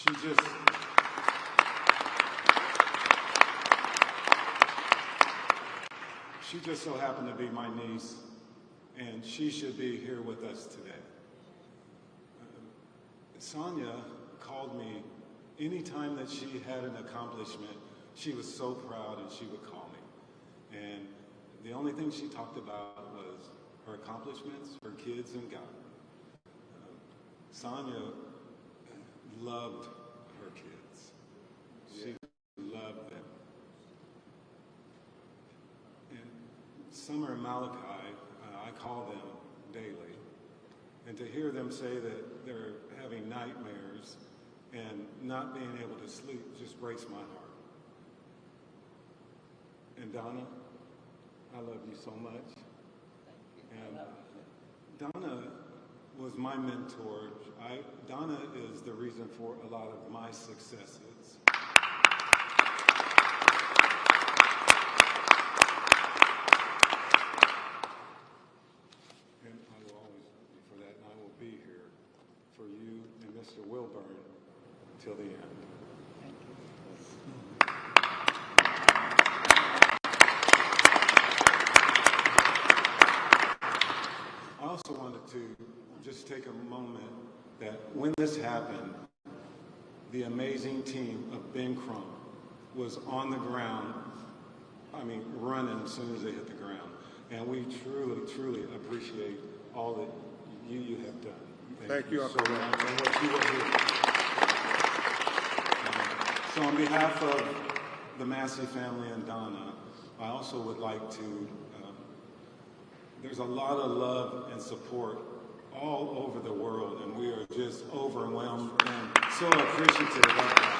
She just so happened to be my niece, and she should be here with us today. Sonya called me anytime that she had an accomplishment. She was so proud, and she would call me. And the only thing she talked about was her accomplishments, her kids, and God. Sonya loved her kids. She loved them. And Summer and Malachi, I call them daily. And to hear them say that they're having nightmares and not being able to sleep just breaks my heart. And Donna, I love you so much. And Donna was my mentor. Donna is the reason for a lot of my successes. And I will always be for that, and I will be here for you and Mr. Wilburn till the end. Thank you. I also wanted to just take a moment that when this happened, the amazing team of Ben Crump was on the ground, running as soon as they hit the ground. And we truly, truly appreciate all that you have done. Thank you, Uncle so Ron. much and what you will do. So on behalf of the Massey family and Donna, I also would like to, there's a lot of love and support all over the world, and we are just overwhelmed and so appreciative of that.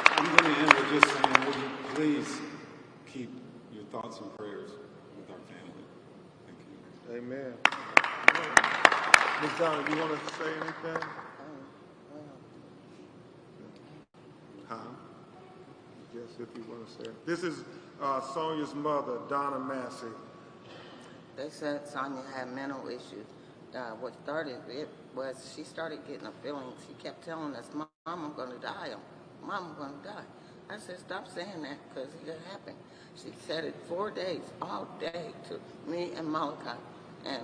So I'm going to end with just saying, would you please keep your thoughts and prayers with our family. Thank you. Amen. Ms. Donna, you want to say anything? Huh? Yes, if you want to say it. This is Sonya's mother, Donna Massey. They said Sonya had mental issues. What started it was she started getting a feeling. She kept telling us, Mom, I'm going to die. Mom, I'm going to die. I said, stop saying that because it happened. She said it 4 days, all day, to me and Malachi. And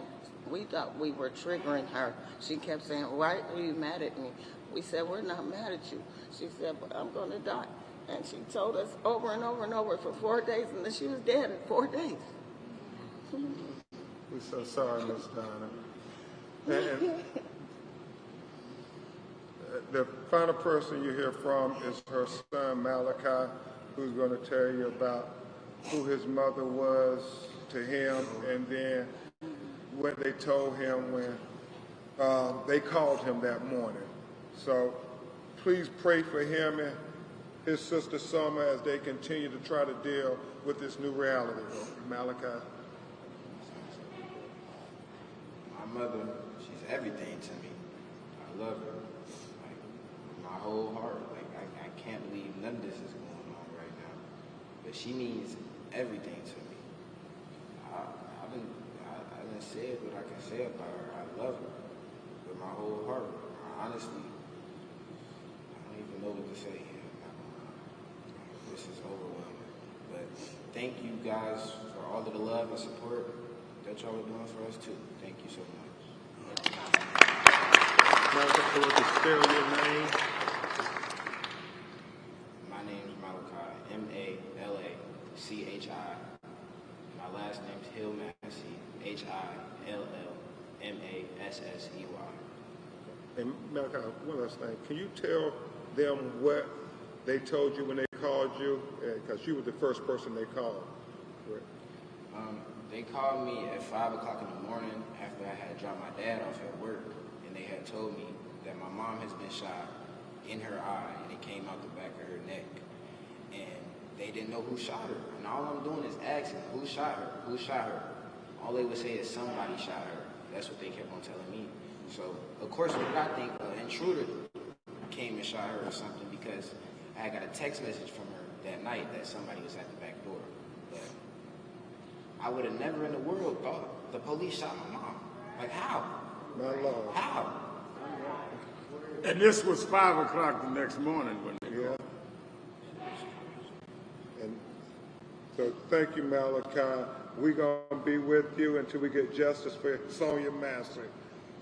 we thought we were triggering her. She kept saying, why are you mad at me? We said, we're not mad at you. She said, but I'm going to die. And she told us over and over and over for 4 days, and then she was dead in 4 days. We're so sorry, Miss Donna. And the final person you hear from is her son, Malachi, who's going to tell you about who his mother was to him, and then what they told him when they called him that morning. So please pray for him and his sister Sonya as they continue to try to deal with this new reality. Malachi. My mother, she's everything to me. I love her. Like, with my whole heart. Like, I can't believe none of this is going on right now. But she means everything to me. I didn't say what I can say about her. I love her with my whole heart. Honestly, I don't even know what to say here. This is overwhelming. But thank you guys for all of the love and support that y'all are doing for us too. Thank you so much. Malachi, to spell your name. My name is Malachi, M-A-L-A-C-H-I. My last name's Hill Massey, H-I-L-L-M-A-S-S-E-Y. And Malachi, one last thing. Can you tell them what they told you when they called you? Because you were the first person they called. Correct? They called me at 5 o'clock in the morning after I had dropped my dad off at work, and they had told me that my mom has been shot in her eye, and it came out the back of her neck. And they didn't know who shot her. And all I'm doing is asking, who shot her? Who shot her? All they would say is somebody shot her. That's what they kept on telling me. So, of course, what I think, an intruder came and shot her or something, because I got a text message from her that night that somebody was at the back door. But I would have never in the world thought the police shot my mom. Like, how? My Lord. How? And this was 5 o'clock the next morning when they Yeah. called. And so thank you, Malachi. We're going to be with you until we get justice for Sonya Massey.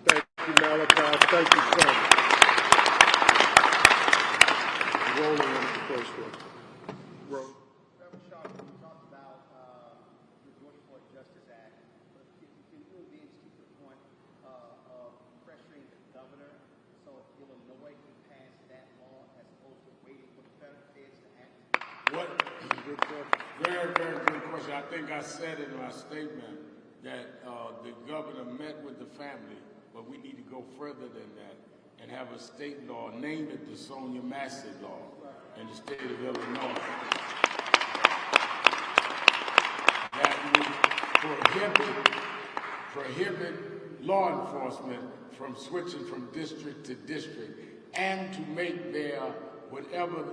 Thank you, Malachi. Thank you, Sonya. Rolling on the first one. Roll. Reverend Sharp, you talked about the Georgia Court Justice Act, but if you can really be to the point of pressuring the governor so Illinois can pass that law as opposed to waiting for the federal feds to act? What? Very, very good question. I think I said in my statement that the governor met with the family, but we need to go further than that and have a state law, name it the Sonya Massey law in the state of Illinois. That would prohibit law enforcement from switching from district to district and to make their whatever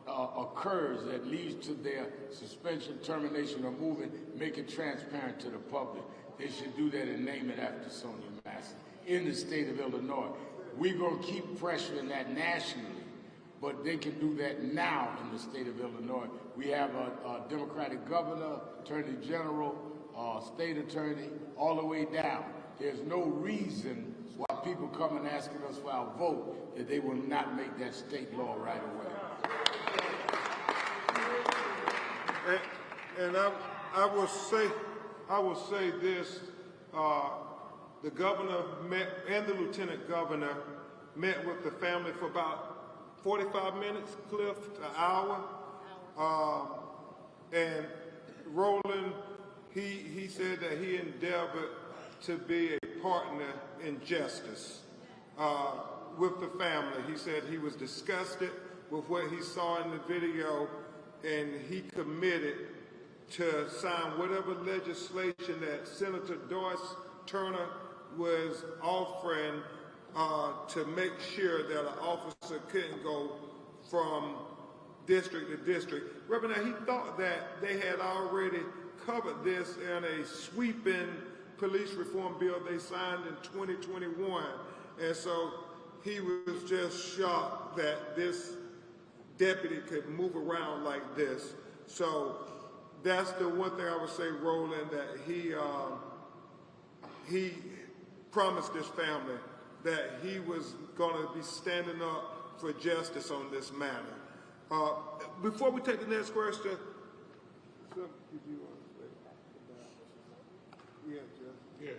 occurs that leads to their suspension, termination, or movement, make it transparent to the public. They should do that and name it after Sonya Massey in the state of Illinois. We're going to keep pressuring that nationally, but they can do that now in the state of Illinois. We have a Democratic governor, attorney general, state attorney, all the way down. There's no reason why people come and asking us for our vote that they will not make that state law right away. And I will say this, the governor met, and the lieutenant governor met with the family for about 45 minutes, Cliff, an hour. And Roland, he said that he endeavored to be a partner in justice with the family. He said he was disgusted with what he saw in the video, and he committed to sign whatever legislation that Senator Doris Turner was offering to make sure that an officer couldn't go from district to district. Reverend, he thought that they had already covered this in a sweeping police reform bill they signed in 2021. And so he was just shocked that this deputy could move around like this. So that's the one thing I would say, Roland, that he promised this family that he was going to be standing up for justice on this matter. Before we take the next question, did you want to say about? Yeah, Jeff. Yeah.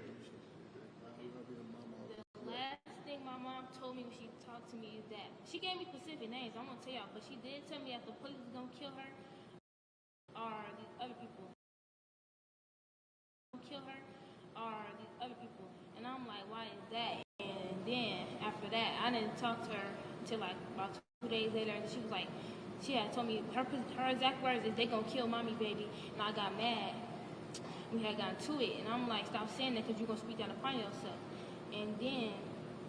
The last thing my mom told me when she talked to me is that she gave me specific names. I'm gonna tell y'all, but she did tell me that the police was gonna kill her or these other people. Kill her or these other people, and I'm like, why is that? And then after that, I didn't talk to her until like about 2 days later, and she was like, she had told me her exact words is they gonna kill mommy, baby, and I got mad. We had gotten to it, and I'm like, stop saying that because you're gonna speak down upon yourself. And then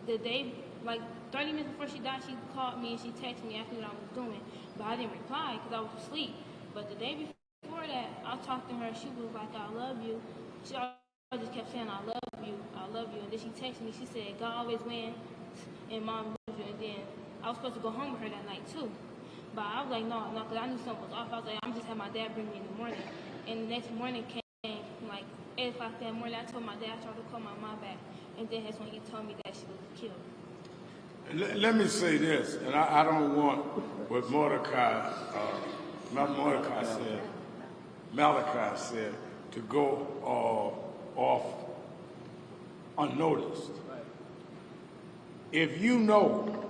the day, like 30 minutes before she died, she called me and she texted me asking what I was doing, but I didn't reply because I was asleep. But the day before that, I talked to her. She was like, I love you. She always just kept saying, I love you, I love you. And then she texted me, she said, God always wins, and mom loves you. And then I was supposed to go home with her that night too. But I was like, no, because I knew something was off. I was like, I'm just having my dad bring me in the morning. And the next morning came, like 8 o'clock that morning, I told my dad, I tried to call my mom back. And then that's when he told me that she was killed. Let me say this, and I don't want what Malachi said, to go off unnoticed. If you know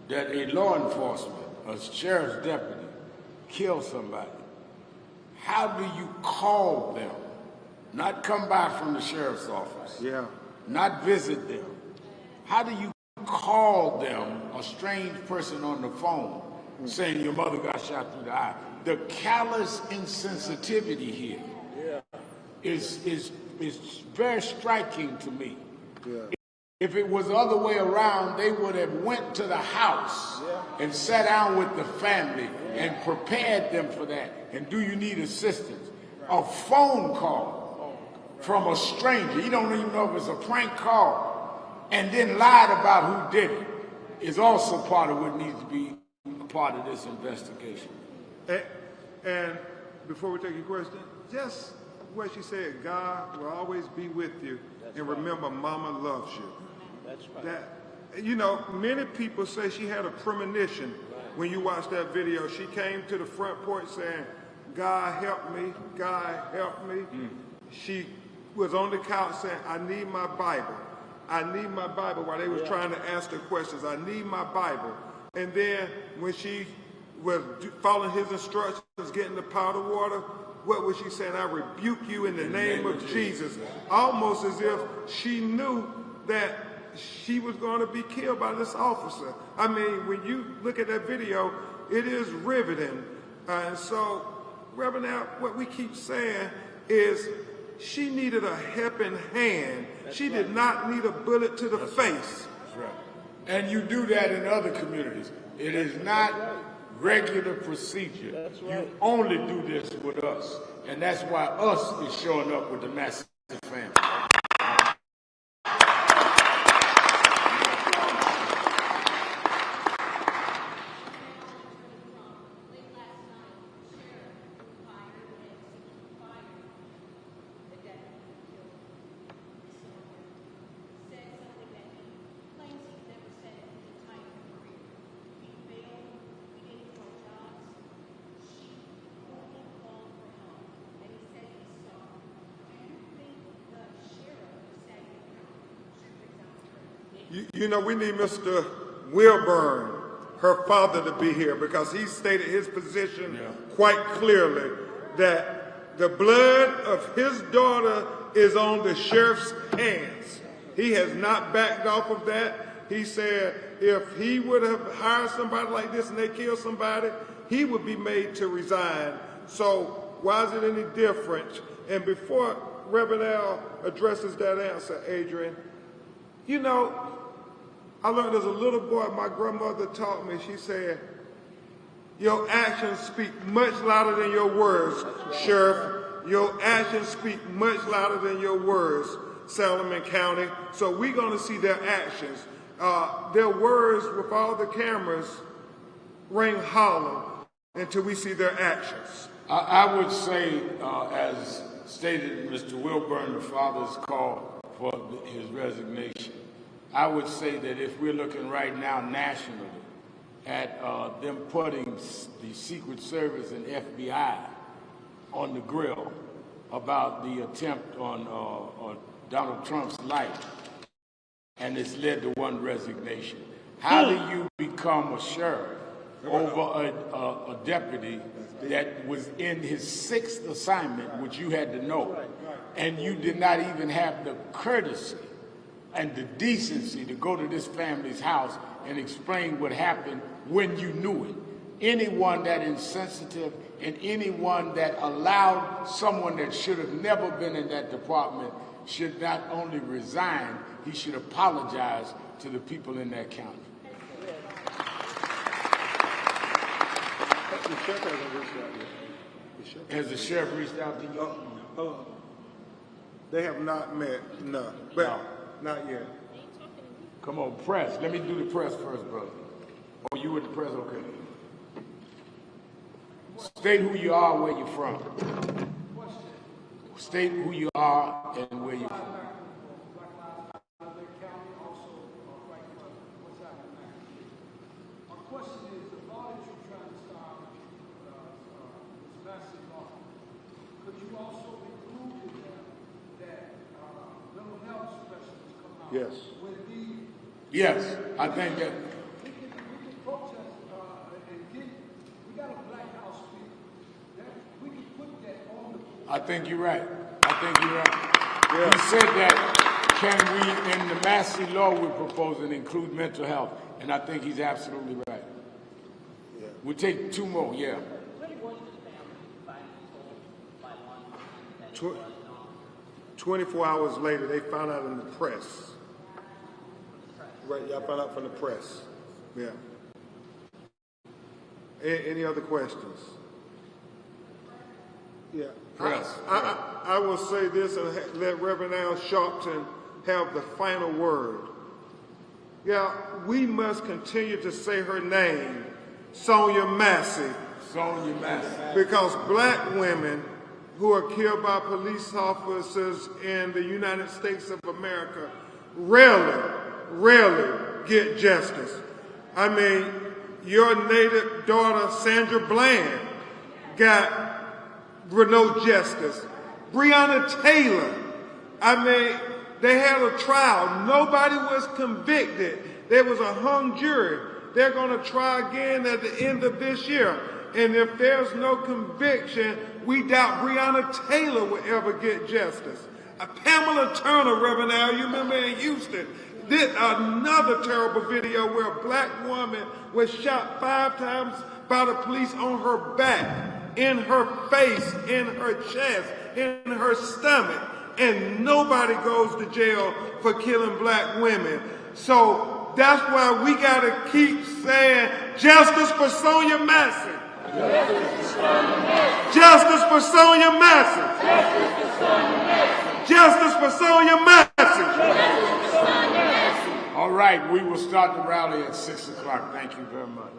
that a law enforcement, a sheriff's deputy, killed somebody, how do you call them? Not come by from the sheriff's office. Yeah. Not visit them. How do you call them, a strange person on the phone, saying your mother got shot through the eye? The callous insensitivity here is very striking to me. Yeah. If it was the other way around, they would have went to the house and sat down with the family and prepared them for that. And do you need assistance? A phone call from a stranger, you don't even know if it's a prank call, and then lied about who did it. is also part of what needs to be a part of this investigation. And before we take your question, just what she said, God will always be with you. And remember, Mama loves you. That's right. That, you know, many people say she had a premonition when you watch that video. She came to the front porch saying, God help me, God help me. She was on the couch saying, I need my Bible. I need my Bible, while they was trying to ask her questions. I need my Bible. And then when she was following his instructions, getting the powder water, what was she saying? I rebuke you in the name of Jesus. Almost as if she knew that she was going to be killed by this officer. I mean, when you look at that video, it is riveting. And so, Reverend Al, what we keep saying is she needed a helping hand. She did not need a bullet to the face. That's right. And you do that in other communities. It is not regular procedure. That's right. You only do this with us. And that's why us is showing up with the Massey family. You know, we need Mr. Wilburn, her father, to be here because he stated his position quite clearly that the blood of his daughter is on the sheriff's hands. He has not backed off of that. He said if he would have hired somebody like this and they killed somebody, he would be made to resign. So why is it any different? And before Reverend Al addresses that answer, Adrian, you know, I learned as a little boy, my grandmother taught me, she said, your actions speak much louder than your words, Sheriff. Your actions speak much louder than your words, Salomon County. So we're going to see their actions. Their words with all the cameras ring hollow until we see their actions. I would say, as stated in Mr. Wilburn, the father's call for his resignation, I would say that if we're looking right now nationally at them putting the Secret Service and FBI on the grill about the attempt on Donald Trump's life, and it's led to one resignation. How do you become a sheriff over a deputy that was in his 6th assignment, which you had to know, and you did not even have the courtesy and the decency to go to this family's house and explain what happened when you knew it? Anyone that insensitive and anyone that allowed someone that should have never been in that department should not only resign, he should apologize to the people in that county. The sheriff hasn't reached out yet. Has the sheriff reached out to you? They have not met, no. But No. not yet. Come on, press. Let me do the press first, brother. Oh, you with the press? Okay. State who you are, where you're from. State who you are and where you're from. My question is, the law that you're trying to stop, this Massey law, could you also include in that mental health specialists come out? Yes. When needed? Yes, I think that. We can protest and get, we got a Black House bill. We can put that on the. I think you're right. I think you're right. Yeah. He said that, can we, in the Massey law we're proposing, include mental health? And I think he's absolutely right. Yeah. We'll take 2 more, yeah. 24 hours later, they found out in the press. Right, y'all found out from the press. Yeah. Any other questions? Yeah. I will say this and let Reverend Al Sharpton have the final word. Yeah, we must continue to say her name, Sonya Massey, Sonya Massey. because black women who are killed by police officers in the United States of America rarely get justice. I mean, your native daughter, Sandra Bland, got no justice. Breonna Taylor, I mean, they had a trial. Nobody was convicted. There was a hung jury. They're going to try again at the end of this year. And if there's no conviction, we doubt Breonna Taylor will ever get justice. Pamela Turner, Reverend Al, you remember in Houston, did another terrible video where a black woman was shot 5 times by the police on her back, in her face, in her chest, in her stomach, and nobody goes to jail for killing black women. So that's why we got to keep saying justice for Sonya Massey. Justice for Sonya Massey. Justice for Sonya Massey. All right, we will start the rally at 6 o'clock. Thank you very much.